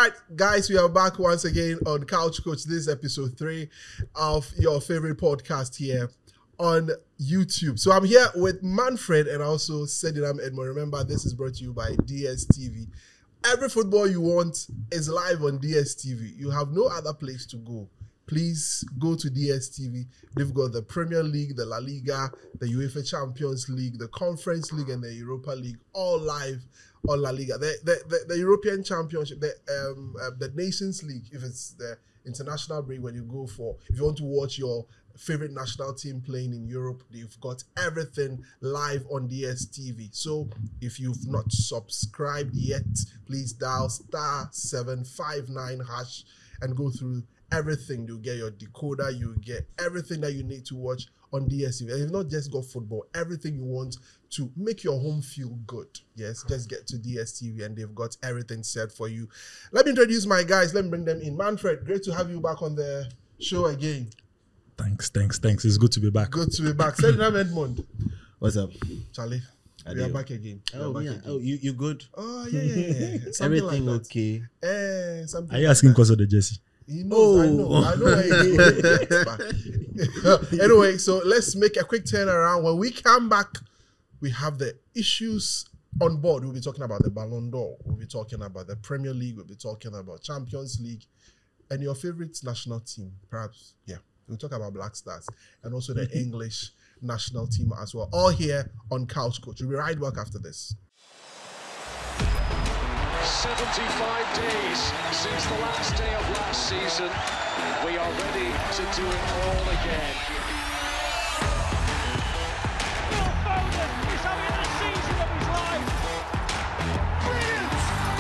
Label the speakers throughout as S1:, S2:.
S1: right, guys, we are back once again on Couch Coach. This is episode 3 of your favorite podcast here on YouTube. So I'm here with Manfred and also Sedinam Edmond. Remember, this is brought to you by DStv. Every football you want is live on DStv. You have no other place to go. Please go to DStv. They've got the Premier League, the La Liga, the UEFA Champions League, the Conference League, and the Europa League, all live on La Liga. The European Championship, the Nations League, if it's the international break when you go for, if you want to watch your favorite national team playing in Europe, they've got everything live on DStv. So if you've not subscribed yet, please dial *759# and go through everything. You'll get your decoder, you'll get everything that you need to watch on DStv. And you've not just got football, everything you want to make your home feel good. Yes, just get to DStv and they've got everything set for you. Let me introduce my guys. Let me bring them in. Manfred, great to have you back on the show again.
S2: Thanks. It's good to be back.
S1: Good to be back. Sedinam Edmond.
S3: What's up?
S1: Charlie, we are back again.
S3: You good?
S1: Oh, yeah.
S3: Everything like okay?
S1: Something
S2: Are you asking because of the jersey?
S1: He knows, I know where he's going. Anyway, so let's make a quick turnaround. When we come back, we have the issues on board. We'll be talking about the Ballon d'Or. We'll be talking about the Premier League. We'll be talking about Champions League and your favorite national team, perhaps. Yeah, we'll talk about Black Stars and also the English national team as well. All here on Couch Coach. We'll be right back after this.
S4: 75 days since the last day of last season. We are ready to do it all again.
S5: Phil Foden is having the season of his life. Brilliant!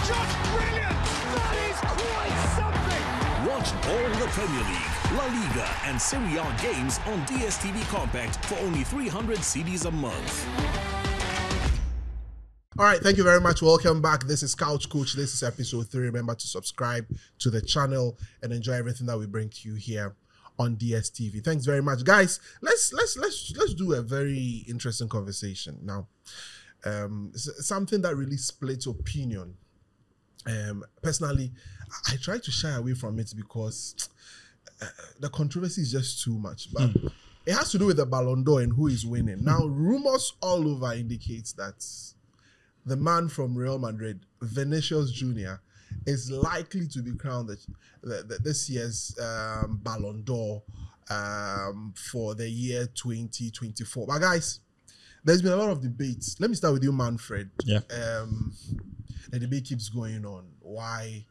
S5: Just brilliant! That is quite something!
S6: Watch all the Premier League, La Liga and Serie A games on DStv Compact for only 300 CDs a month.
S1: All right, thank you very much. Welcome back. This is Couch Coach. This is episode 3. Remember to subscribe to the channel and enjoy everything that we bring to you here on DStv. Thanks very much, guys. Let's do a very interesting conversation now. Something that really splits opinion. Personally, I try to shy away from it because the controversy is just too much. But it has to do with the Ballon d'Or and who is winning. Now, rumors all over indicates that the man from Real Madrid, Vinicius Jr., is likely to be crowned this year's Ballon d'Or for the year 2024. But guys, there's been a lot of debates. Let me start with you, Manfred.
S2: Yeah.
S1: The debate keeps going on. Why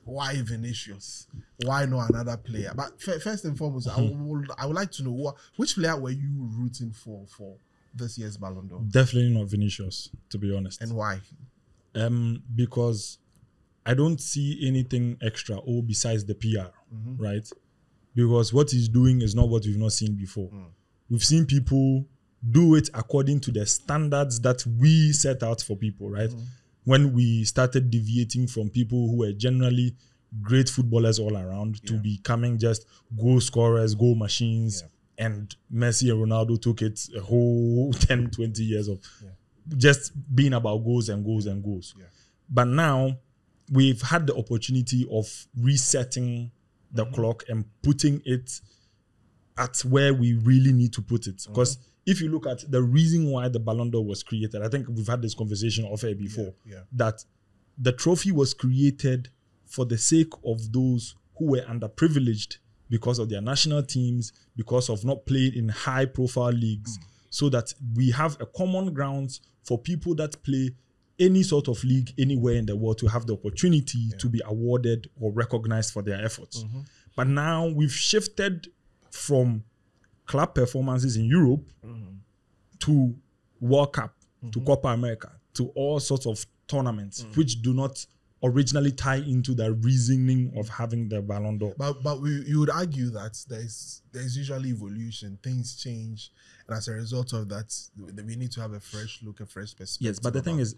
S1: Vinicius? Why not another player? But first and foremost, I would like to know which player were you rooting for this year's Ballon d'Or?
S2: Definitely not Vinicius, to be honest.
S1: And why?
S2: Because I don't see anything extra besides the PR, right? Because what he's doing is not what we've not seen before. We've seen people do it according to the standards that we set out for people, right? When we started deviating from people who were generally great footballers all around to becoming just goal scorers, goal machines, and Messi and Ronaldo took it a whole 10, 20 years of just being about goals and goals and goals. But now we've had the opportunity of resetting the clock and putting it at where we really need to put it. Because if you look at the reason why the Ballon d'Or was created, I think we've had this conversation off air before, that the trophy was created for the sake of those who were underprivileged because of their national teams, because of not playing in high-profile leagues, so that we have a common ground for people that play any sort of league anywhere in the world to have the opportunity to be awarded or recognized for their efforts. But now we've shifted from club performances in Europe to World Cup, to Copa America, to all sorts of tournaments, which do not originally tie into the reasoning of having the Ballon d'Or.
S1: But you would argue that there's usually evolution, things change, and as a result of that, we need to have a fresh look, a fresh perspective.
S2: Yes, but the thing is,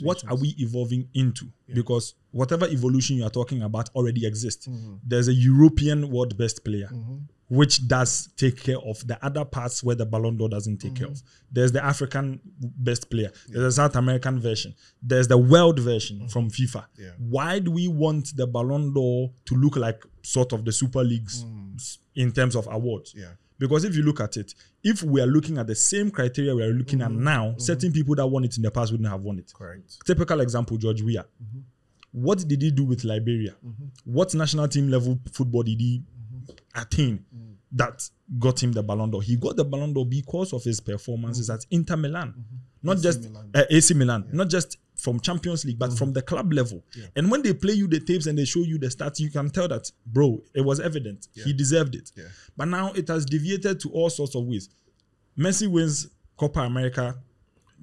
S2: what are we evolving into? Because whatever evolution you are talking about already exists. There's a European world best player which does take care of the other parts where the Ballon d'Or doesn't take care of. There's the African best player. There's a South American version. There's the world version from FIFA.
S1: Yeah.
S2: Why do we want the Ballon d'Or to look like sort of the Super Leagues in terms of awards?
S1: Yeah.
S2: Because if you look at it, if we are looking at the same criteria we are looking at now, certain people that won it in the past wouldn't have won it.
S1: Correct.
S2: Typical example, George Weah. What did he do with Liberia? What national team level football did he attain that got him the Ballon d'Or? He got the Ballon d'Or because of his performances at Inter Milan. Not just AC Milan, not just from Champions League, but from the club level. And when they play you the tapes and they show you the stats, you can tell that, bro, it was evident. He deserved it. But now it has deviated to all sorts of ways. Messi wins Copa America,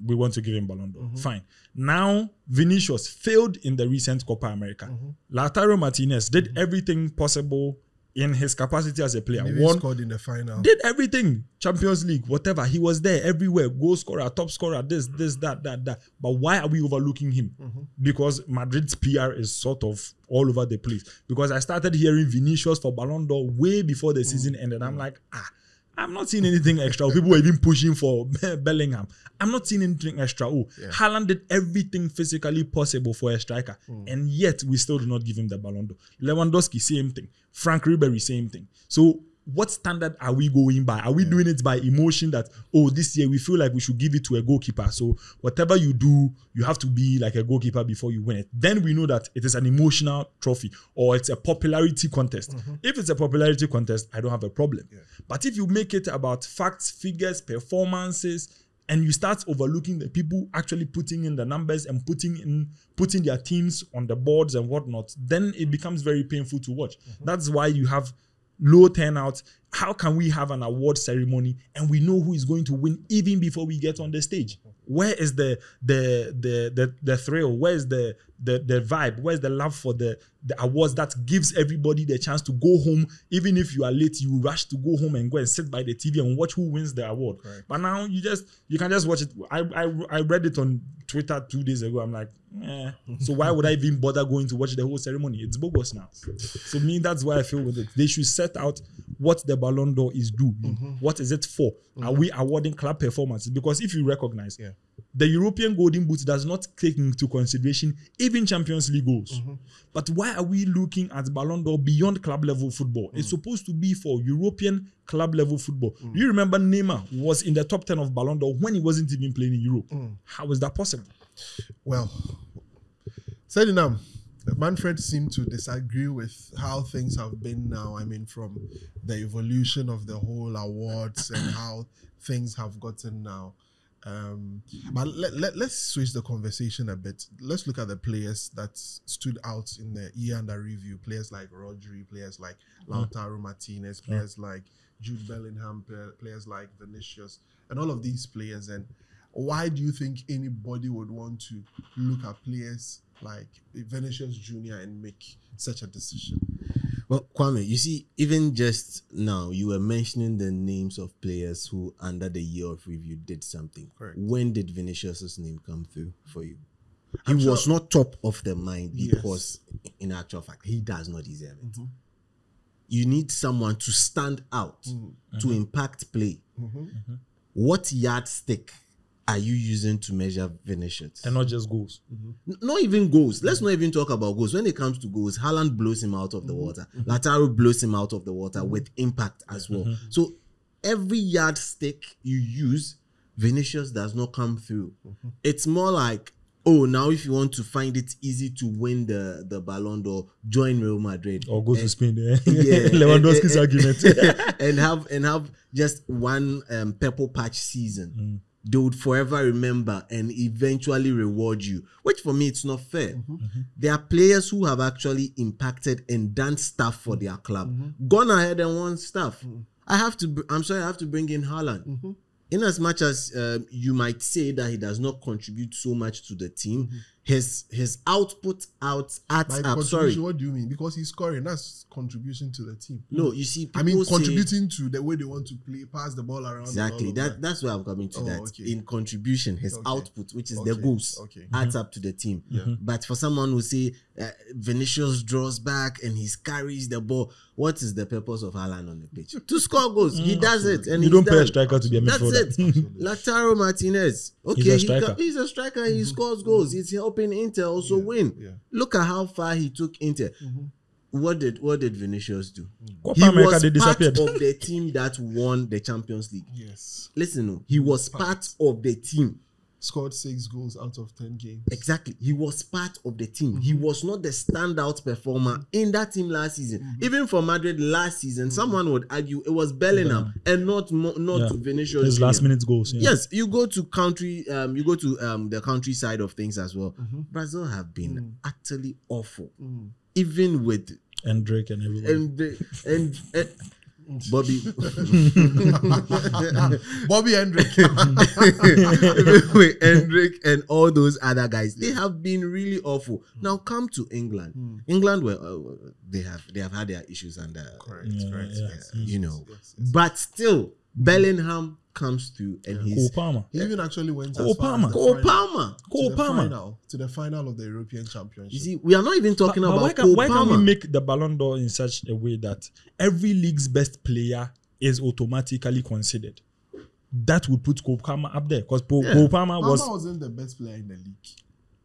S2: we want to give him Ballon d'Or. Fine. Now, Vinicius failed in the recent Copa America. Lautaro Martinez did everything possible in his capacity as a player.
S1: Maybe scored in the final.
S2: Did everything. Champions League, whatever. He was there everywhere. Goal scorer, top scorer, this, that. But why are we overlooking him? Because Madrid's PR is sort of all over the place. Because I started hearing Vinicius for Ballon d'Or way before the season ended. I'm like, I'm not seeing anything extra. People were even pushing for Bellingham. I'm not seeing anything extra. Haaland did everything physically possible for a striker. And yet, we still do not give him the Ballon d'Or. Lewandowski, same thing. Frank Ribery, same thing. So, what standard are we going by? Are we doing it by emotion that, this year we feel like we should give it to a goalkeeper? So, whatever you do, you have to be like a goalkeeper before you win it. Then we know that it is an emotional trophy or it's a popularity contest. If it's a popularity contest, I don't have a problem. But if you make it about facts, figures, performances, and you start overlooking the people actually putting in the numbers and putting their teams on the boards and whatnot, then it becomes very painful to watch. That's why you have low turnout. How can we have an award ceremony and we know who is going to win even before we get on the stage? Where is the thrill? Where is the vibe? Where's the love for the awards that gives everybody the chance to go home? Even if you are late, you rush to go home and go and sit by the TV and watch who wins the award. Correct. But now you can just watch it. I read it on Twitter 2 days ago. I'm like, so why would I even bother going to watch the whole ceremony? It's bogus now. So me, that's why I feel with it. They should set out what the Ballon d'Or is doing. What is it for? Are we awarding club performances? Because if you recognize, the European Golden Boot does not take into consideration even Champions League goals. But why are we looking at Ballon d'Or beyond club level football? It's supposed to be for European club level football. You remember Neymar was in the top 10 of Ballon d'Or when he wasn't even playing in Europe. How is that possible?
S1: Well, Sedinam, Manfred seemed to disagree with how things have been now. I mean, from the evolution of the whole awards and how things have gotten now. But let's switch the conversation a bit. Let's look at the players that stood out in the year under review. Players like Rodri, players like Lautaro Martinez, players like Jude Bellingham, players like Vinicius, and all of these players. And why do you think anybody would want to look at players like Vinicius Jr. and make such a decision?
S3: Well, Kwame, you see, even just now, you were mentioning the names of players who, under the year of review, did something.
S1: Correct.
S3: When did Vinicius' name come through for you? He was not top of the mind because, in actual fact, he does not deserve it. You need someone to stand out, to impact play. What yardstick are you using to measure Vinicius?
S2: And not just goals.
S3: Not even goals. Let's not even talk about goals. When it comes to goals, Haaland blows him out of the water. Lautaro blows him out of the water with impact as well. So every yardstick you use, Vinicius does not come through. It's more like, now if you want to find it easy to win the Ballon d'Or, join Real Madrid.
S2: Or go to Spain. Lewandowski's argument.
S3: and have just one purple patch season. They would forever remember and eventually reward you, which for me, it's not fair. There are players who have actually impacted and done stuff for their club, gone ahead and won stuff. I have to bring in Haaland. In as much as you might say that he does not contribute so much to the team, his output adds
S1: By
S3: up.
S1: contribution,
S3: Sorry,
S1: what do you mean? Because he's scoring, that's contribution to the team.
S3: no, you see,
S1: I mean,
S3: people say-
S1: contributing to the way they want to play, pass the ball around.
S3: Exactly.
S1: and all of
S3: That's where I'm coming to.
S1: Oh,
S3: that
S1: okay.
S3: in contribution, his
S1: Okay.
S3: output, which is
S1: Okay.
S3: the goals,
S1: Okay.
S3: adds up to the team. But for someone who say Vinicius draws back and he carries the ball, what is the purpose of Haaland on the pitch? To score goals. He does it, and
S2: You
S3: he's
S2: don't pay a
S3: done.
S2: striker to be a
S3: That's
S2: midfielder.
S3: it. Lautaro Martinez. Okay,
S2: He's a striker.
S3: he's a striker. He scores goals. He's helping Inter also win.
S1: Yeah.
S3: Look at how far he took Inter. What did Vinicius do?
S2: Copa
S3: He
S2: America,
S3: was
S2: they
S3: part
S2: disappeared.
S3: of the team that won the Champions League.
S1: Yes.
S3: Listen, he was part of the team.
S1: Scored 6 goals out of 10 games.
S3: Exactly. He was part of the team. He was not the standout performer in that team last season. Even for Madrid last season, someone would argue it was Bellingham and not Vinicius.
S2: His
S3: Junior.
S2: last minute goals. Yeah.
S3: Yes, you go to the country side of things as well. Brazil have been utterly awful, even with
S2: Drake and everybody.
S3: and Bobby
S1: Bobby Hendrick.
S3: with Hendrick and all those other guys, they have been really awful. Now come to England. England, they have had their issues and
S1: Correct.
S3: you know, but still Bellingham comes through and he's
S2: Cole Palmer.
S1: He even actually went
S2: Cole
S1: as far as
S2: Palmer.
S1: the
S3: Cole
S1: final-
S3: Palmer.
S2: Cole
S1: to the
S2: Palmer.
S1: final, to the final of the European Championship.
S3: You see, we are not even talking
S2: But
S3: about
S2: why
S3: Cole
S2: can't
S3: Palmer.
S2: we make the Ballon d'Or in such a way that every league's best player is automatically considered? That would put Cole Palmer up there because Cole Palmer
S1: Palmer
S2: was
S1: wasn't the best player in the league.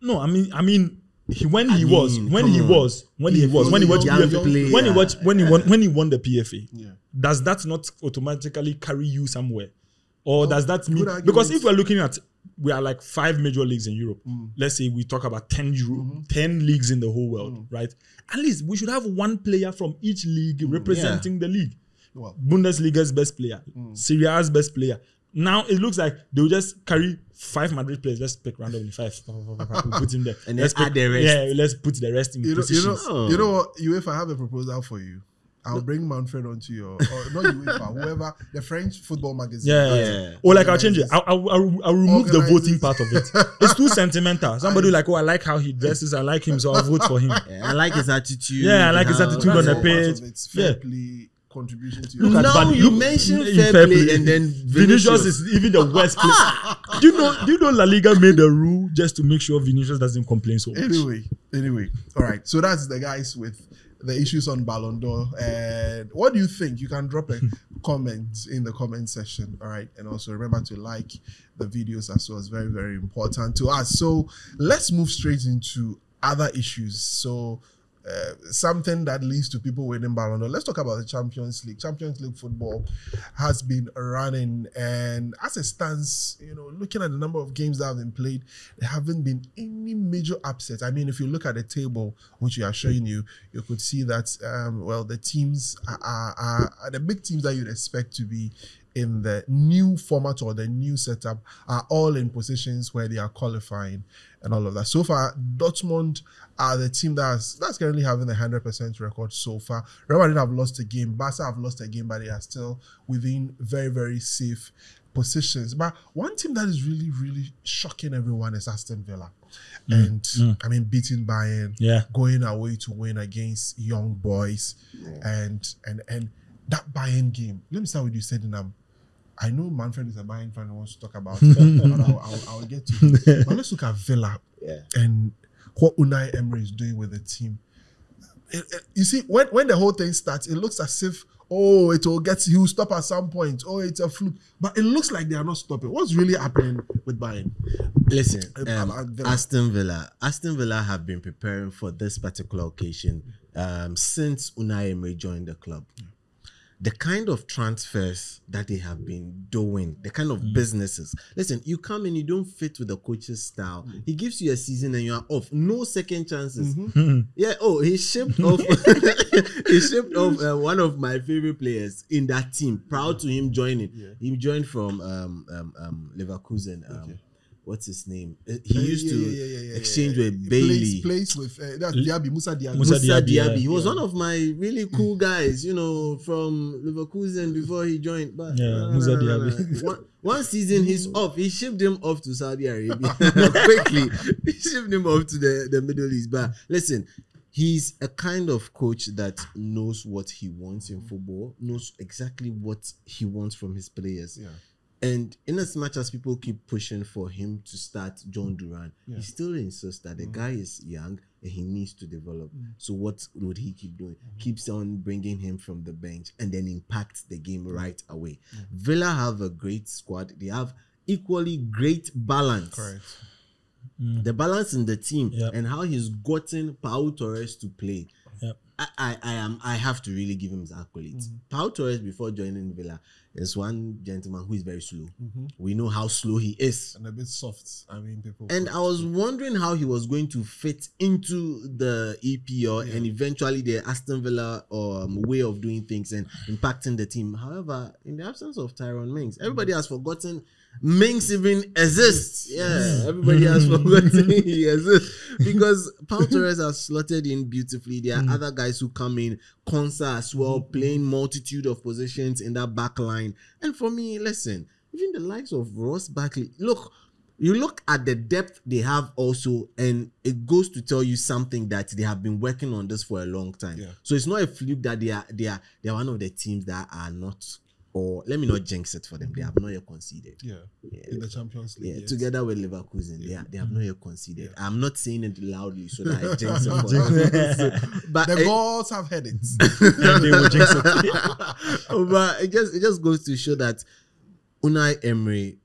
S2: no. I mean, when he
S3: young
S2: won the PFA.
S1: Yeah.
S2: Does that not automatically carry you somewhere, or does that mean
S1: good
S2: because
S1: argument.
S2: if we're looking at we are like 5 major leagues in Europe. Let's say we talk about 10 leagues in the whole world, right? At least we should have one player from each league representing the league.
S1: Well,
S2: Bundesliga's best player, Serie A's best player. Now it looks like they'll just carry 5 Madrid players. Let's pick randomly 5. We'll put him there.
S3: And then
S2: Let's
S3: add the rest.
S2: Yeah, let's put the rest in positions.
S1: you know what? UEFA, I have a proposal for you. I'll bring Manfred onto your, or not UEFA, whoever, the French football magazine.
S3: Yeah.
S2: Or like I'll change it. I'll remove the
S1: Organizes-
S2: voting part of it. It's too sentimental. Somebody like, I like how he dresses. I like him, so I'll vote for him.
S3: Yeah, I like his attitude.
S2: Yeah, I like his
S3: how-
S2: attitude on the
S1: That's all part
S2: pitch.
S1: of It's fair
S2: Yeah.
S1: play contribution to
S2: Look
S1: your
S2: at
S3: Now
S2: But
S3: you
S2: look-
S3: mentioned
S2: in
S3: fair play and then
S2: Vinicius is even the worst player. Do you know La Liga made a rule just to make sure Vinicius doesn't complain so much?
S1: Anyway, all right. So that's the guys with the issues on Ballon d'Or. And what do you think? You can drop a comment in the comment section. All right. And also remember to like the videos as well. It's very, very important to us. So let's move straight into other issues. So something that leads to people winning Ballon d'Or. Let's talk about the Champions League. Champions League football has been running, and as it stands, looking at the number of games that have been played, there haven't been any major upsets. I mean, if you look at the table, which we are showing you, you could see that the teams are the big teams that you'd expect to be in the new format or the new setup are all in positions where they are qualifying and all of that. So far, Dortmund are the team that's currently having the 100% record so far. Real Madrid have lost a game. Barca have lost a game, but they are still within very, very safe positions. But one team that is really, really shocking everyone is Aston Villa. And I mean, beating Bayern, going away to win against young boys, and that Bayern game. Let me start with you, Sedinam. I know Manfred is a Bayern fan and wants to talk about it, but I'll get to it. But let's look at Villa and what Unai Emery is doing with the team. You see, when the whole thing starts, it looks as if, he will stop at some point. Oh, it's a fluke. But it looks like they are not stopping. What's really happening with Bayern?
S3: Listen, Aston Villa have been preparing for this particular occasion since Unai Emery joined the club. The kind of transfers that they have been doing, the kind of businesses. Listen, you come in, you don't fit with the coach's style. He gives you a season and you are off. No second chances. Yeah. Oh, he shipped off. One of my favorite players in that team. Proud to him joining. He joined from Leverkusen. what's his name? He used to exchange with Bailey.
S1: Plays with that's Diaby, Musa Diaby.
S3: Musa Diaby.
S2: yeah.
S3: He was one of my really cool guys, you know, from Leverkusen before he joined. But
S2: Musa Diaby.
S3: One season he's off. He shipped him off to Saudi Arabia quickly. He shipped him off to the Middle East. But listen, he's a kind of coach that knows what he wants in football, knows exactly what he wants from his players.
S1: Yeah.
S3: And in as much as people keep pushing for him to start John Duran, he still insists that the guy is young and he needs to develop. So what would he keep doing? Keeps on bringing him from the bench and then impacts the game right away. Villa have a great squad. They have equally great balance.
S1: Correct.
S3: The balance in the team and how he's gotten Pau Torres to play.
S2: Yep.
S3: I have to really give him his accolades. Pau Torres, before joining Villa, is one gentleman who is very slow. We know how slow he is.
S1: And a bit soft. I mean, people.
S3: And I was wondering how he was going to fit into the EPL and eventually the Aston Villa way of doing things and impacting the team. However, in the absence of Tyrone Mings, everybody has forgotten Mings even exists. Yeah, everybody has forgotten he exists because Pau Torres has slotted in beautifully. There are other guys who come in, Konsa as well, playing multitude of positions in that back line. And for me, listen, even the likes of Ross Barkley, you look at the depth they have also, and it goes to tell you something that they have been working on this for a long time. Yeah. So it's not a fluke that they are one of the teams that are not. Or let me not jinx it for them. They have not yet conceded. Yeah.
S1: In the Champions League.
S3: Yeah, together with Leverkusen, they have not yet conceded. Yeah. I'm not saying it loudly so that I jinx it for them. But
S1: the gods have heard it.
S2: And they will jinx it.
S3: But it just goes to show that Unai Emery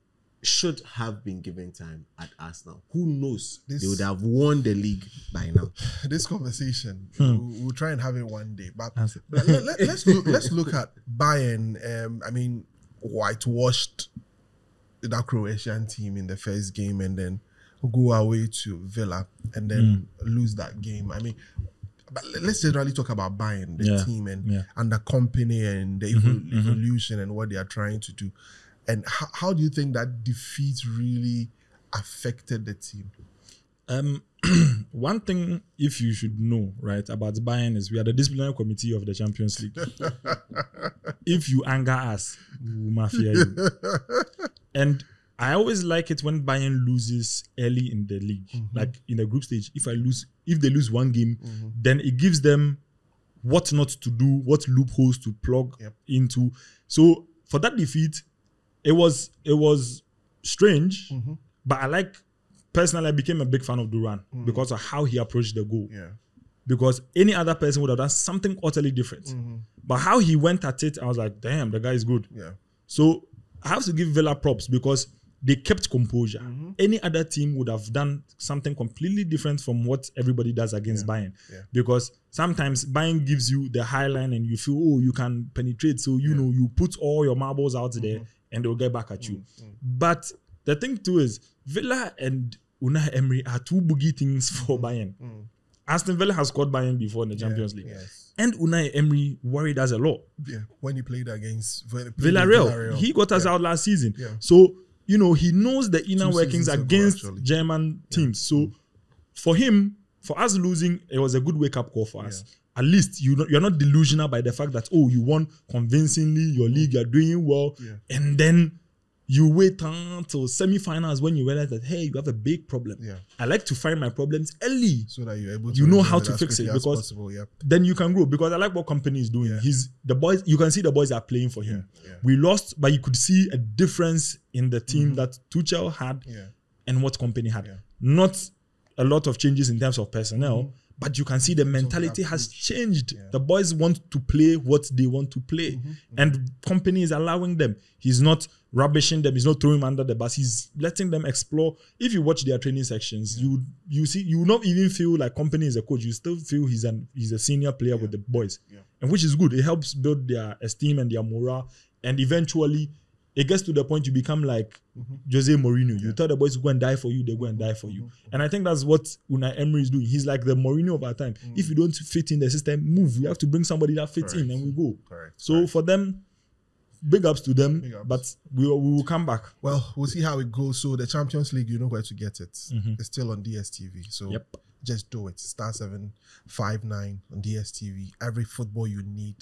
S3: should have been given time at Arsenal. Who knows? They would have won the league by now.
S1: This conversation, we'll try and have it one day. But let's look at Bayern. I mean, whitewashed that Croatian team in the first game and then go away to Villa and then lose that game. I mean, but let's generally talk about Bayern, the team and the company and the evolution and what they are trying to do. And how do you think that defeat really affected the team?
S2: One thing, if you should know, right, about Bayern is we are the disciplinary committee of the Champions League. If you anger us, we mafia you. And I always like it when Bayern loses early in the league, like in the group stage. If they lose one game, then it gives them what not to do, what loopholes to plug into. So for that defeat, it was strange, but personally, I became a big fan of Duran because of how he approached the goal. Yeah. Because any other person would have done something utterly different. But how he went at it, I was like, damn, the guy is good. Yeah. So I have to give Villa props because they kept composure. Any other team would have done something completely different from what everybody does against Bayern. Yeah. Because sometimes Bayern gives you the high line and you feel, oh, you can penetrate. So, you know, you put all your marbles out there and they'll get back at you. But the thing too is, Villa and Unai Emery are two boogie things for Bayern. Aston Villa has scored Bayern before in the Champions League. Yes. And Unai Emery worried us a lot.
S1: Yeah, when he played against
S2: Villarreal. He got us out last season. Yeah. So, you know, he knows the inner workings against German teams. So, for him, for us losing, it was a good wake-up call for us. At least you're not delusional by the fact that, oh, you won convincingly, your league, you're doing well, and then you wait until semi-finals when you realize that, hey, you have a big problem. Yeah. I like to find my problems early
S1: so that you're able to
S2: know how to fix it because then you can grow. Because I like what company is doing. The boys, you can see the boys are playing for him. We lost, but you could see a difference in the team that Tuchel had and what company had. Not a lot of changes in terms of personnel, but you can see the mentality has changed. The boys want to play what they want to play. And company is allowing them. He's not rubbishing them. He's not throwing them under the bus. He's letting them explore. If you watch their training sections, you see, you will not even feel like company is a coach. You still feel he's a senior player with the boys. And which is good. It helps build their esteem and their morale. And eventually, it gets to the point you become like Jose Mourinho. You tell the boys to go and die for you, they go and die for you. And I think that's what Unai Emery is doing. He's like the Mourinho of our time. If you don't fit in the system, move. We have to bring somebody that fits in and we go. So for them, big ups to them.
S1: Big ups.
S2: But we will come back.
S1: Well, we'll see how it goes. So the Champions League, you know where to get it. It's still on DStv. So
S2: Yep.
S1: just do it. Star 759 on DStv. Every football you need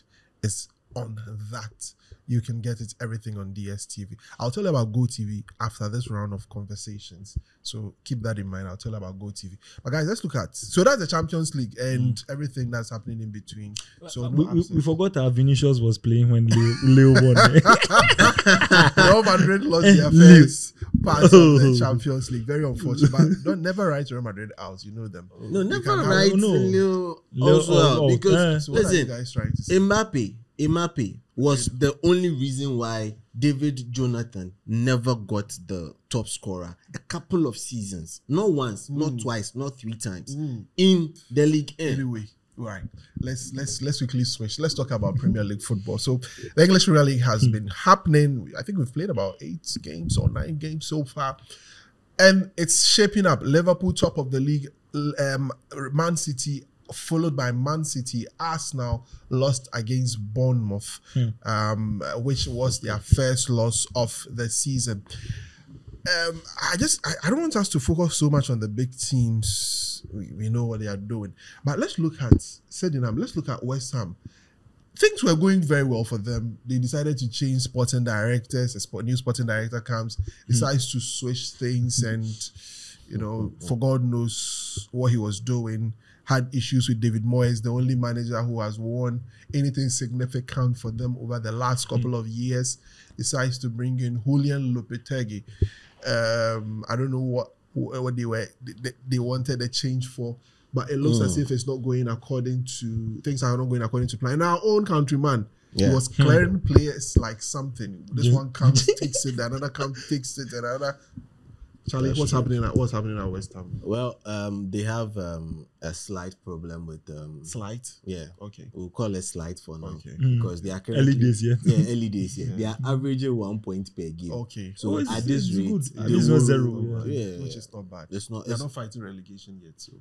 S1: is on that. You can get it, everything on DStv. I'll tell you about GoTV after this round of conversations. So keep that in mind. I'll tell you about GoTV. But guys, let's look at. So that's the Champions League and everything that's happening in between. So
S2: We forgot that Vinicius was playing when Leo won.
S1: Real Madrid lost their first part of the Champions League. Very unfortunate. But don't never write Real Madrid out. You know them.
S3: No,
S1: You
S3: never
S1: can have-
S3: write
S2: no.
S3: Leo
S2: Leo
S3: also out
S2: out.
S3: because
S1: So what are you
S3: listen,
S1: guys trying to say?
S3: Mbappe was the only reason why David Jonathan never got the top scorer a couple of seasons. Not once, not twice, not 3 times in the league end.
S1: Anyway, right. Let's quickly switch. Let's talk about Premier League football. So the English Premier League has been happening. I think we've played about 8 games or 9 games so far, and it's shaping up. Liverpool top of the league. Man City followed by Man City. Arsenal lost against Bournemouth, which was their first loss of the season. I don't want us to focus so much on the big teams. We know what they are doing, but let's look at Sedinam. Let's look at West Ham. Things were going very well for them. They decided to change sporting directors. A new sporting director comes, decides to switch things, and for God knows what he was doing. Had issues with David Moyes, the only manager who has won anything significant for them over the last couple of years. Decides to bring in Julian Lopetegui. I don't know what they wanted a change for, but it looks as if it's not going according to things are not going according to plan. Our own countryman, he was clearing players like something. This one comes, takes it, another comes, takes it, another. Charlie, what's happening at West Ham?
S3: Well, they have a slight problem with
S1: Slight?
S3: Yeah.
S1: Okay.
S3: We'll call it slight for now.
S1: Okay.
S3: Because they are currently
S2: Early days, yeah.
S3: Yeah, early days, yeah. They are averaging 1 point per game.
S1: Okay.
S3: So
S2: it's-
S3: at this
S2: it's
S3: rate,
S2: good.
S3: they
S2: This was
S3: will-
S2: 0,
S3: Yeah.
S1: Which is not bad.
S3: It's not
S1: They're
S3: it's
S1: not fighting relegation yet, so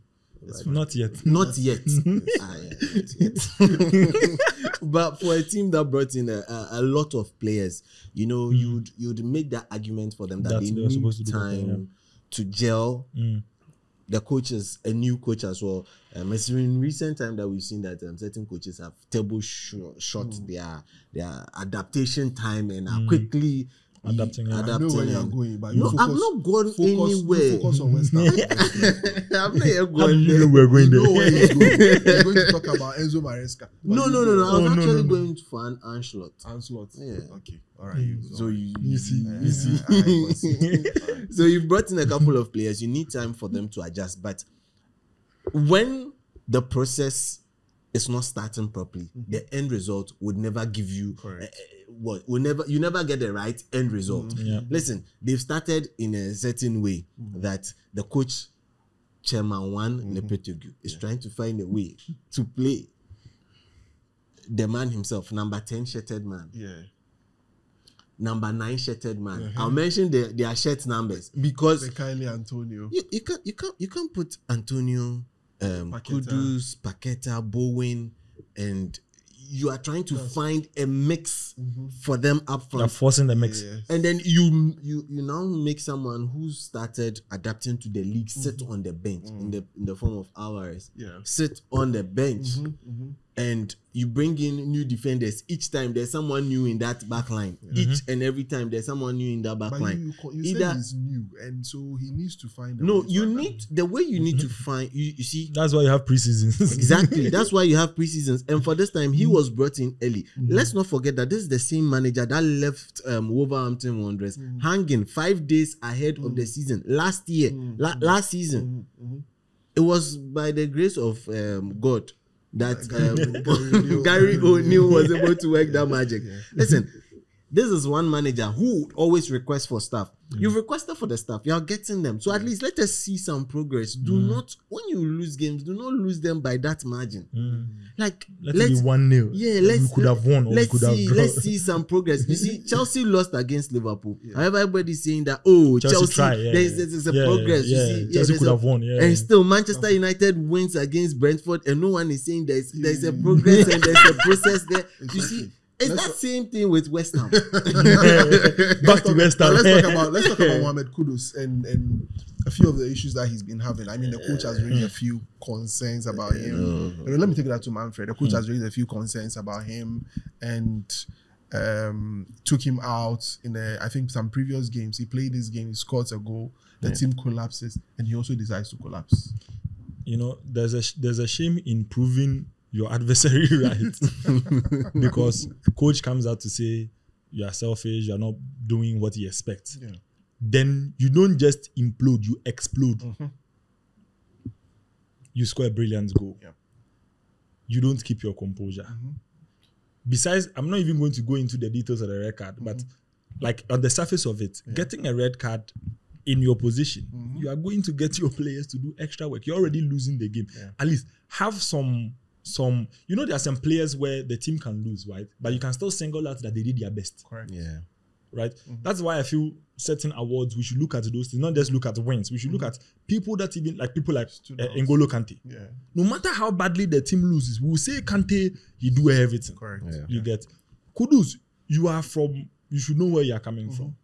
S2: Not yet.
S3: not yet. Ah, yeah, not yet. But for a team that brought in a lot of players, you'd make that argument for them that
S2: That's
S3: they
S2: they were
S3: need
S2: supposed to do better,
S3: time to gel. The coaches, a new coach as well. It's in recent time that we've seen that certain coaches have table shot their adaptation time and are quickly
S2: Adapting, yeah.
S1: I know where you're
S3: and-
S1: going, but
S3: No,
S1: you
S3: I've
S1: focus,
S3: not gone
S1: focus,
S3: anywhere.
S1: You focus on West Ham.
S3: I'm not yet
S2: How
S3: going
S2: did you
S3: there.
S2: know we're going
S1: You know
S2: there?
S1: where he's going. You're going to talk about Enzo Maresca.
S3: No. I was
S2: no,
S3: actually
S2: no.
S3: going for an Ancelot.
S1: Ancelot.
S3: Yeah.
S1: Okay. All right.
S3: So
S2: You see.
S3: So you brought in a couple of players. You need time for them to adjust. But when the process is not starting properly, the end result would never give you you never get the right end result.
S2: Yeah.
S3: Listen, they've started in a certain way that the coach, Chairman One Lopetegui, is trying to find a way to play the man himself, number 10 shirted man.
S1: Yeah.
S3: Number 9 shirted man. I'll mention their shirt numbers because
S1: The Kylie Antonio.
S3: you can't put Antonio, Kudus, Paqueta, Bowen, and you are trying to find a mix for them up
S2: They're
S3: front.
S2: forcing the mix.
S1: Yeah.
S3: And then you now make someone who started adapting to the league sit on the bench in the form of Alvarez.
S1: Yeah.
S3: Sit on the bench. And you bring in new defenders. Each time there's someone new in that back line. Each and every time there's someone new in that back
S1: But
S3: line.
S1: you said he's new, and so he needs to find a
S3: No,
S1: way to
S3: you
S1: adapt.
S3: need the way you need to find you see
S2: That's why you have preseasons.
S3: exactly. That's why you have preseasons. And for this time, he was brought in early. Let's not forget that this is the same manager that left Wolverhampton Wanderers hanging 5 days ahead of the season last year. Last season, it was by the grace of God that Gary O'Neill was able to work that magic. Listen, this is one manager who always requests for stuff. You've requested for the stuff, you are getting them. So at least let us see some progress. Do not, when you lose games, do not lose them by that margin. Like
S2: Let it be 1-0.
S3: yeah,
S2: we
S3: let's
S2: could have won or we
S3: let's
S2: could have
S3: see,
S2: drawn.
S3: let's see some progress. You see, Chelsea lost against Liverpool. However, everybody's saying that Chelsea
S2: tried, yeah,
S3: there's a
S2: yeah,
S3: progress.
S2: yeah.
S3: You see,
S2: Chelsea
S3: there's
S2: could
S3: a-
S2: have won, yeah.
S3: And still, Manchester United wins against Brentford, and no one is saying there's a progress and there's a process there. You see, It's that same thing with West Ham.
S2: Back to West Ham.
S1: Let's talk about Mohamed Kudus and a few of the issues that he's been having. I mean, the coach has raised a few concerns about him. Let me take that to Manfred. The coach has raised a few concerns about him and took him out in I think some previous games. He played this game, he scored a goal, the team collapses, and he also decides to collapse.
S2: You know, there's a shame in proving your adversary right, because coach comes out to say you are selfish, you're not doing what he expects.
S1: Yeah.
S2: Then you don't just implode, you explode. You score a brilliant goal.
S1: Yeah.
S2: You don't keep your composure. Besides, I'm not even going to go into the details of the red card, but like on the surface of it, getting a red card in your position, you are going to get your players to do extra work. You're already losing the game. Yeah. At least have some, you know, there are some players where the team can lose, right? But you can still single out that they did their best.
S1: Correct.
S3: Yeah.
S2: Right? That's why I feel certain awards, we should look at those things, not just look at wins. We should look at people that even, like people like N'Golo Kante.
S1: Yeah.
S2: No matter how badly the team loses, we will say Kante, he do everything.
S1: Correct.
S3: Yeah.
S2: You get Kudus, you should know where you are coming from.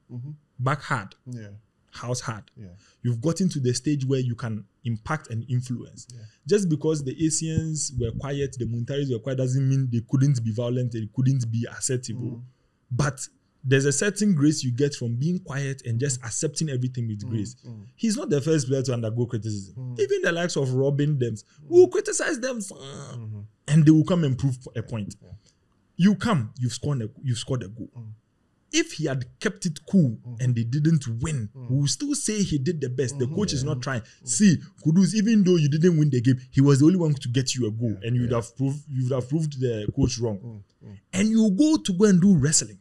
S2: Back hard.
S1: Yeah.
S2: House hard.
S1: Yeah.
S2: You've gotten to the stage where you can impact and influence. Yeah. Just because the Asians were quiet, the Muntaris were quiet, doesn't mean they couldn't be violent, they couldn't be assertive. But there's a certain grace you get from being quiet and just accepting everything with grace. He's not the first player to undergo criticism. Even the likes of Robin Dems will criticize them and they will come and prove a point. Yeah. You come, you've scored a goal. If he had kept it cool and they didn't win, we will still say he did the best. The coach is not trying. See, Kudus, even though you didn't win the game, he was the only one to get you a goal, and you would have proved the coach wrong. And you go and do wrestling.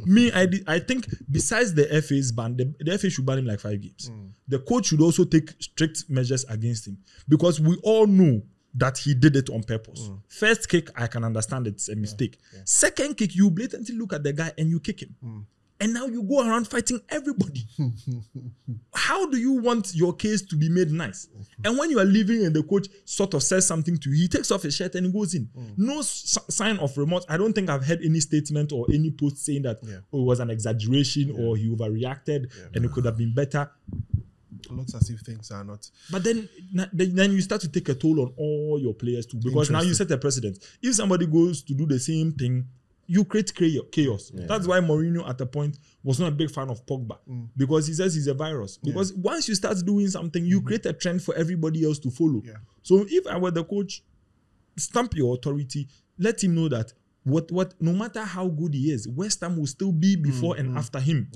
S2: Me, I think besides the FA's ban, the FA should ban him like 5 games. The coach should also take strict measures against him, because we all know that he did it on purpose. First kick, I can understand it's a mistake. Second kick, you blatantly look at the guy and you kick him. And now you go around fighting everybody. How do you want your case to be made nice? And when you are leaving and the coach sort of says something to you, he takes off his shirt and he goes in. No sign of remorse. I don't think I've heard any statement or any post saying that it was an exaggeration or he overreacted and it could have been better.
S1: It looks as if things are not.
S2: But then you start to take a toll on all your players too, because now you set a precedent. If somebody goes to do the same thing, you create chaos. That's why Mourinho at the point was not a big fan of Pogba, because he says he's a virus. Because once you start doing something, you create a trend for everybody else to follow. So if I were the coach, stamp your authority, let him know that no matter how good he is, West Ham will still be before and after him.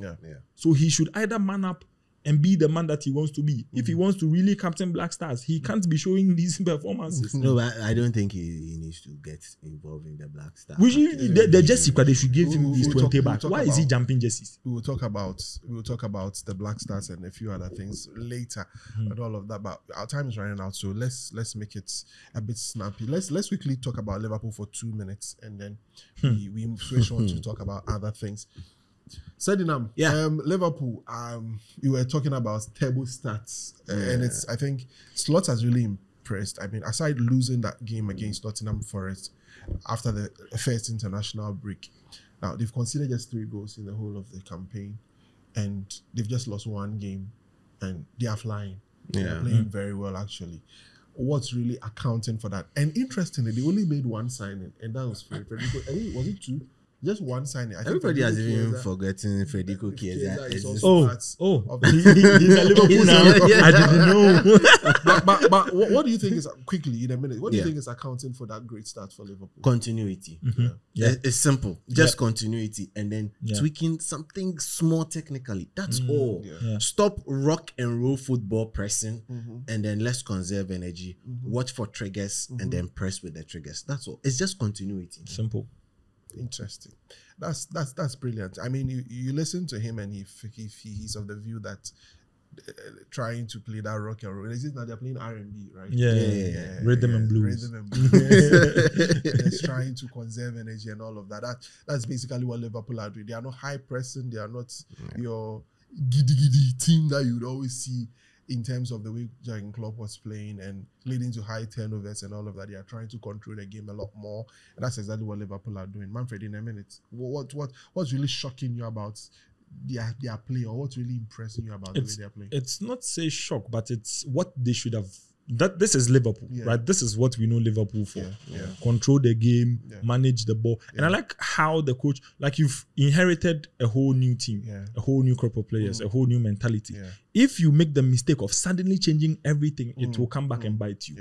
S2: So he should either man up and be the man that he wants to be. If he wants to really captain Black Stars, he can't be showing these performances.
S3: No, but I don't think he needs to get involved in the Black Stars.
S2: The jersey, they should give him his 20 back. Why is he jumping jerseys?
S1: We will talk about the Black Stars and a few other things later and all of that. But our time is running out, so let's make it a bit snappy. Let's quickly talk about Liverpool for 2 minutes, and then we switch on to talk about other things. Sedinam, Liverpool, you were talking about table stats, and I think Slot has really impressed. I mean, aside losing that game against Nottingham Forest after the first international break, now they've conceded just 3 goals in the whole of the campaign, and they've just lost 1 game, and they are flying. They're playing very well, actually. What's really accounting for that? And interestingly, they only made 1 signing, and that was Federico. Was it 2? Just 1 signing.
S3: Everybody has even forgotten Federico Chiesa.
S2: He's a Liverpool now. I didn't know.
S1: but what do you think is, quickly in a minute, what do you think is accounting for that great start for Liverpool?
S3: Continuity. It's simple. Just continuity, and then tweaking something small technically. That's all. Stop rock and roll football pressing, and then let's conserve energy. Watch for triggers, and then press with the triggers. That's all. It's just continuity.
S2: Simple.
S1: Interesting. That's brilliant. I mean, you listen to him, and if he's of the view that trying to play that rock and roll, is it now they're playing R&B, right?
S2: Rhythm and blues.
S1: It's trying to conserve energy and all of that. That's basically what Liverpool are doing. They are not high pressing. They are not your giddy team that you would always see in terms of the way Jurgen Klopp was playing and leading to high turnovers and all of that. They are trying to control the game a lot more, and that's exactly what Liverpool are doing. Manfred, in a minute, what's really shocking you about their play, or what's really impressing you about the way they're playing?
S2: It's not say shock, but it's what they should have. This is Liverpool, right? This is what we know Liverpool for. Control the game, manage the ball. And I like how the coach, like you've inherited a whole new team, a whole new group of players, a whole new mentality. If you make the mistake of suddenly changing everything, it will come back and bite you.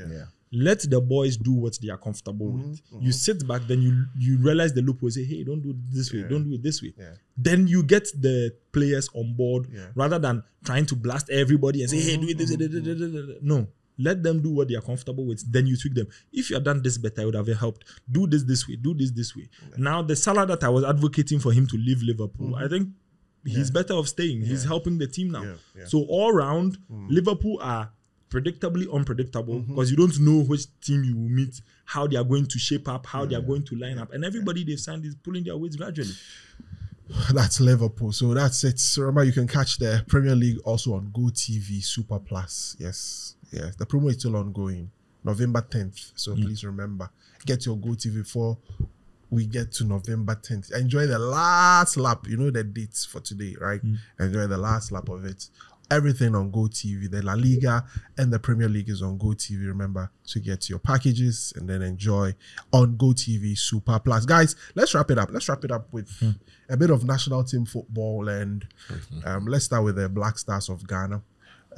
S2: Let the boys do what they are comfortable with. You sit back, then you realize the loophole, say, hey, don't do it this way, don't do it this way. Then you get the players on board rather than trying to blast everybody and say, hey, do it this way. No. Let them do what they are comfortable with. Then you tweak them. If you had done this better, it would have helped. Do this way. Do this way. Now, the Salah that I was advocating for him to leave Liverpool, I think he's better off staying. He's helping the team now. So all round, Liverpool are predictably unpredictable because you don't know which team you will meet, how they are going to shape up, how they are going to line up. And everybody they've signed is pulling their weights gradually.
S1: That's Liverpool. So that's it. So remember, you can catch the Premier League also on GoTV Super Plus. Yes. The promo is still ongoing. November 10th. So please remember, get your GoTV before we get to November 10th. Enjoy the last lap. You know the dates for today, right? Enjoy the last lap of it. Everything on GoTV. The La Liga and the Premier League is on GoTV. Remember to get your packages and then enjoy on GoTV Super Plus. Guys, let's wrap it up. Let's wrap it up with a bit of national team football. And let's start with the Black Stars of Ghana.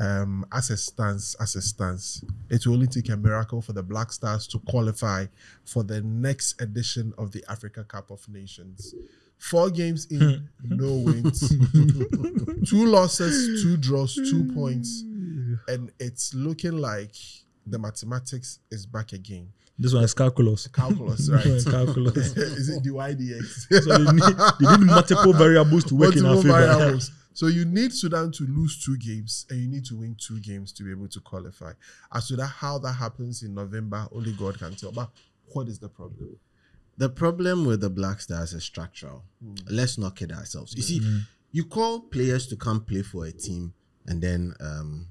S1: As it stands, it will only take a miracle for the Black Stars to qualify for the next edition of the Africa Cup of Nations. 4 games in, no wins, 2 losses, 2 draws, 2 points, and it's looking like the mathematics is back again.
S2: This one is calculus.
S1: Calculus, right?
S2: Calculus.
S1: Is it DYDX?
S2: So they need multiple variables to work in our favor.
S1: So you need Sudan to lose 2 games and you need to win 2 games to be able to qualify. As to that, how that happens in November, only God can tell. But what is the problem?
S3: The problem with the Black Stars is structural. Let's not kid ourselves. You see, you call players to come play for a team, and then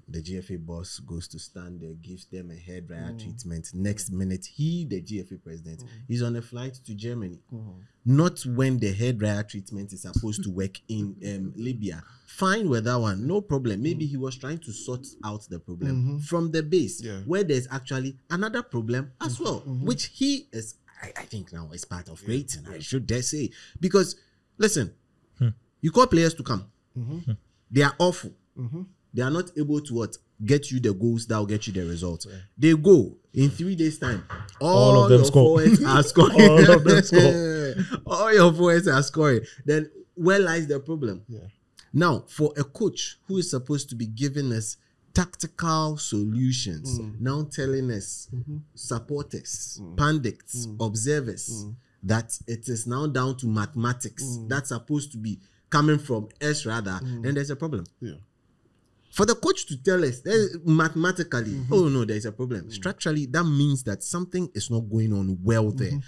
S3: the GFA boss goes to stand there, gives them a head riot treatment. Next minute, the GFA president, is on a flight to Germany. Not when the head riot treatment is supposed to work in Libya. Fine with that one, no problem. Maybe he was trying to sort out the problem from the base, where there's actually another problem as well, which he is, I think now is part of creating, I should dare say. Because, listen, you call players to come. They are awful. They are not able to get you the goals that will get you the results. They go in 3 days' time. All of them forwards are scoring.
S2: All of them score.
S3: All your forwards are scoring. Then where lies the problem? Now, for a coach who is supposed to be giving us tactical solutions, now telling us, supporters, pundits, observers, that it is now down to mathematics that's supposed to be coming from us rather, then there's a problem. For the coach to tell us mathematically, oh no, there's a problem. Structurally, that means that something is not going on well there.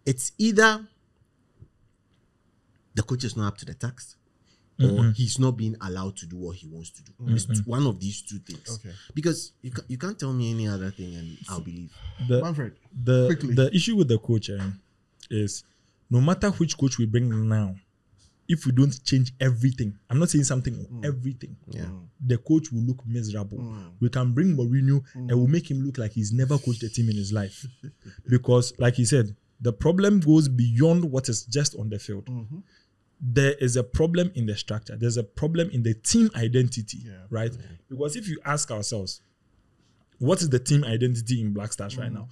S3: It's either the coach is not up to the task, or he's not being allowed to do what he wants to do. It's one of these 2 things. Because you can't tell me any other thing and I'll believe.
S1: Manfred,
S2: the issue with the coach is no matter which coach we bring now, if we don't change everything, I'm not saying something, everything, the coach will look miserable. We can bring Mourinho and we'll make him look like he's never coached a team in his life. Because, like he said, the problem goes beyond what is just on the field. There is a problem in the structure. There's a problem in the team identity, right? Because if you ask ourselves, what is the team identity in Black Stars right now?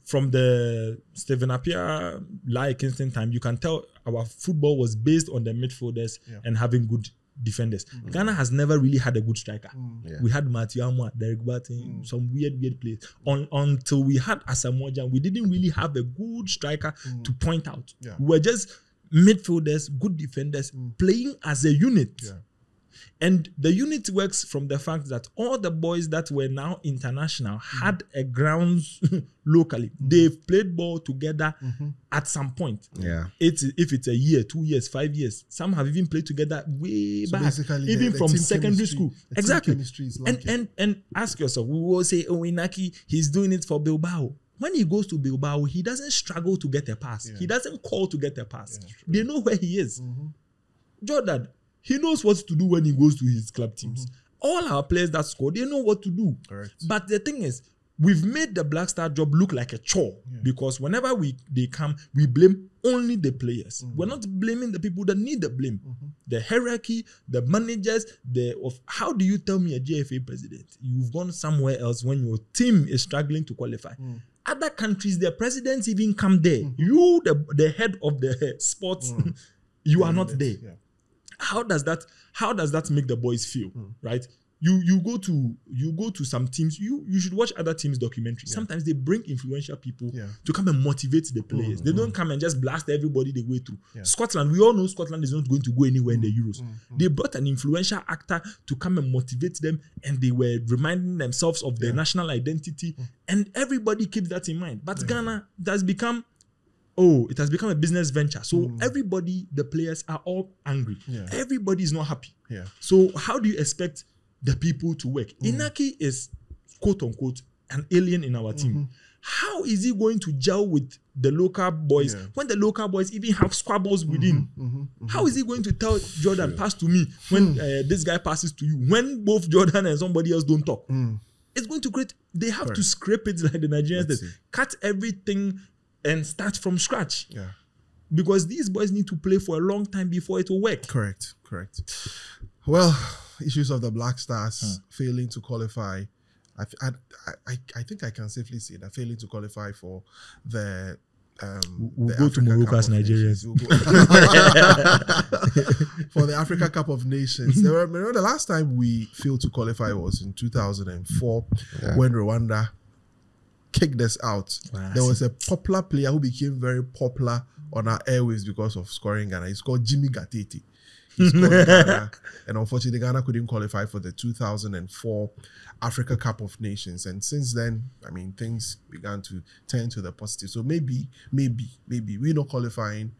S2: From the Stephen Appiah, Lai Kingston time, you can tell our football was based on the midfielders and having good defenders. Ghana has never really had a good striker. We had Matthew Amwa, Derek Barton, some weird plays. Until we had Asamoah Gyan, we didn't really have a good striker to point out. We were just midfielders, good defenders, playing as a unit. And the unit works from the fact that all the boys that were now international had a grounds locally. They've played ball together at some point.
S3: Yeah.
S2: If it's a year, 2 years, 5 years, some have even played together way
S1: So
S2: back,
S1: basically
S2: even
S1: the
S2: from
S1: team
S2: secondary
S1: chemistry-
S2: school.
S1: the team
S2: Exactly.
S1: chemistry is lacking.
S2: And ask yourself, we will say, oh, Inaki, he's doing it for Bilbao. When he goes to Bilbao, he doesn't struggle to get a pass. He doesn't call to get a pass. They know where he is. Jordan, he knows what to do when he goes to his club teams. All our players that score, they know what to do.
S1: Correct.
S2: But the thing is, we've made the Black Star job look like a chore because whenever they come, we blame only the players. We're not blaming the people that need the blame. The hierarchy, the managers, how do you tell me a JFA president? You've gone somewhere else when your team is struggling to qualify. Other countries, their presidents even come there. You, the head of the sports, you are not there.
S1: Yeah.
S2: How does that make the boys feel, right? You go to some teams. You should watch other teams' documentaries. Sometimes they bring influential people to come and motivate the players. They don't come and just blast everybody the way through. Scotland, we all know Scotland is not going to go anywhere in the Euros. They brought an influential actor to come and motivate them, and they were reminding themselves of their national identity. And everybody keeps that in mind. But Ghana, it has become a business venture. So everybody, the players are all angry. Everybody is not happy. So how do you expect the people to work? Inaki is, quote unquote, an alien in our team. How is he going to gel with the local boys when the local boys even have squabbles within? How is he going to tell Jordan, pass to me, when this guy passes to you, when both Jordan and somebody else don't talk? It's going to create, they have to scrape it like the Nigerians did. Cut everything and start from scratch. Because these boys need to play for a long time before it will work.
S1: Correct. Well, issues of the Black Stars failing to qualify. I think I can safely say that failing to qualify for the
S2: we'll go to Morocco as Nigerians.
S1: For the Africa Cup of Nations. Remember the last time we failed to qualify was in 2004 when Rwanda kicked us out.
S2: Wow.
S1: There was a popular player who became very popular on our airwaves because of scoring Ghana. He's called Jimmy Gatete. He scored Ghana, and unfortunately Ghana couldn't qualify for the 2004 Africa Cup of Nations. And since then, I mean, things began to turn to the positive. So maybe we're not qualifying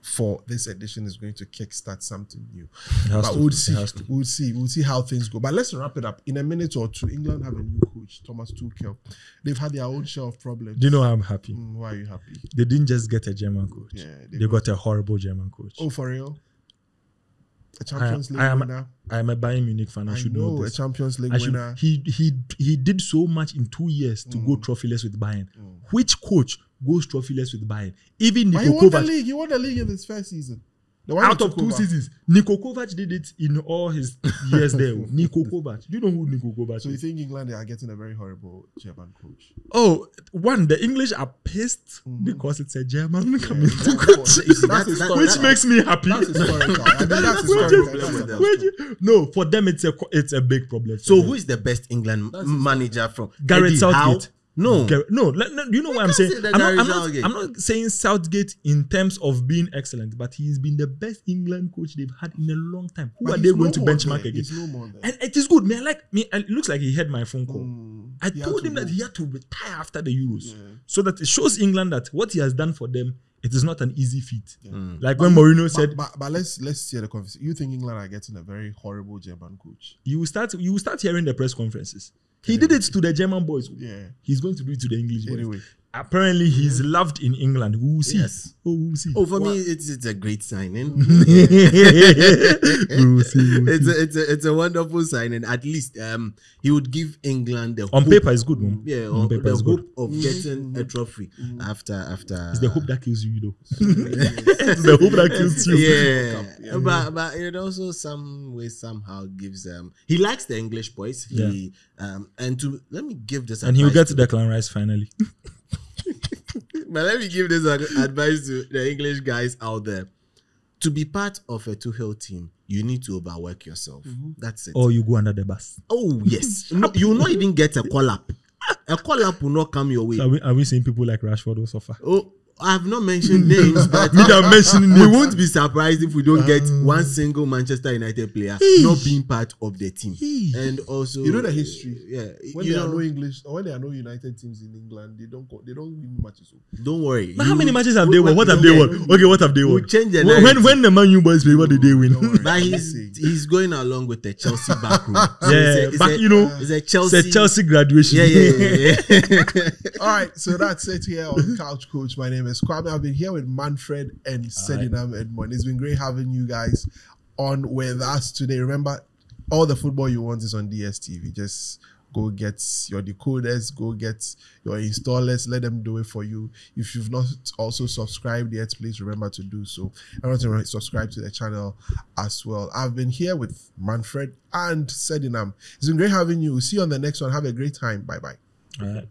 S1: for this edition is going to kickstart something new. But we'll see how things go. But let's wrap it up. In a minute or two, England have a new coach, Thomas Tuchel. They've had their own share of problems.
S2: Do you know why I'm happy?
S1: Why are you happy?
S2: They didn't just get a German coach.
S1: Yeah,
S2: they got a horrible German coach.
S1: Oh, for real? A Champions League winner.
S2: I am a Bayern Munich fan. I should know this.
S1: A Champions League winner.
S2: He did so much in 2 years to go trophyless with Bayern. Which coach goes trophyless with Bayern? Even Niko Kovac.
S1: He won the league in his first season.
S2: Out of 2 seasons, Niko Kovac did it in all his years there. Niko Kovac. Do you know who Niko Kovac is?
S1: So you think England are getting a very horrible German coach?
S2: Oh, one, the English are pissed because it's a German coming to coach. Which makes me happy.
S1: That's historical. I mean, that's historical.
S2: No, for them it's a big problem.
S3: So who is the best England manager from?
S2: Gareth Southgate. No,
S3: you
S2: know what I'm saying?
S3: I'm
S2: not saying Southgate in terms of being excellent, but he's been the best England coach they've had in a long time. Who are they going to benchmark against? And it is good. It looks like he heard my phone call. I told him that he had to retire after the Euros, so that it shows England that what he has done for them, it is not an easy feat. Like when Mourinho said.
S1: But let's hear the conversation. You think England are getting a very horrible German coach?
S2: You will start hearing the press conferences. He did it to the German boys.
S1: Yeah.
S2: He's going to do it to the English boys.
S1: Anyway.
S2: Apparently, he's loved in England. We will see.
S3: Yes.
S2: We'll see.
S3: Oh, for me, it's a great signing.
S2: We will see.
S3: It's a wonderful signing. At least he would give England the
S2: on
S3: hope.
S2: paper is good, man.
S3: Yeah,
S2: on paper
S3: the
S2: is
S3: hope
S2: good.
S3: of getting a trophy after.
S2: It's the hope that kills you, though. It's the hope that kills you.
S3: Yeah. But it also some way somehow gives he likes the English boys. Let me give this
S2: and he'll get to Declan Rice finally.
S3: But let me give this advice to the English guys out there. To be part of a Tuchel team, you need to overwork yourself. That's it.
S2: Or you go under the bus.
S3: Oh, yes. No, you will not even get a call-up. A call-up will not come your way.
S2: So are we seeing people like Rashford who suffer?
S3: Oh, I have not mentioned names, but
S2: Me that mentioning
S3: we
S2: names.
S3: won't be surprised if we don't get one single Manchester United player not being part of the team. And also,
S1: You know the history.
S3: Yeah,
S1: When
S3: you
S1: there are
S3: know,
S1: no English or when there are no United teams in England, they don't win matches.
S3: don't worry.
S2: But how many
S3: You-
S2: matches have they won? What have they won? Okay, what have they
S3: We'll
S2: won?
S3: change the
S2: When
S3: narrative.
S2: the Man U boys play, what did they win?
S1: Don't worry.
S3: But
S1: I'm
S3: he's going along with the Chelsea back room. So
S2: Yeah, but you know,
S3: it's a
S2: it's
S3: Chelsea.
S2: a Chelsea graduation.
S3: Yeah.
S1: All right, so that's it here on Couch Coach. My name is Kwame. I've been here with Manfred and Sedinam Edmond. It's been great having you guys on with us today. Remember, all the football you want is on DStv. Just go get your decoders, go get your installers, let them do it for you. If you've not also subscribed yet, please remember to do so. I want to subscribe to the channel as well. I've been here with Manfred and Sedinam. It's been great having you. See you on the next one. Have a great time. Bye-bye.
S2: All right.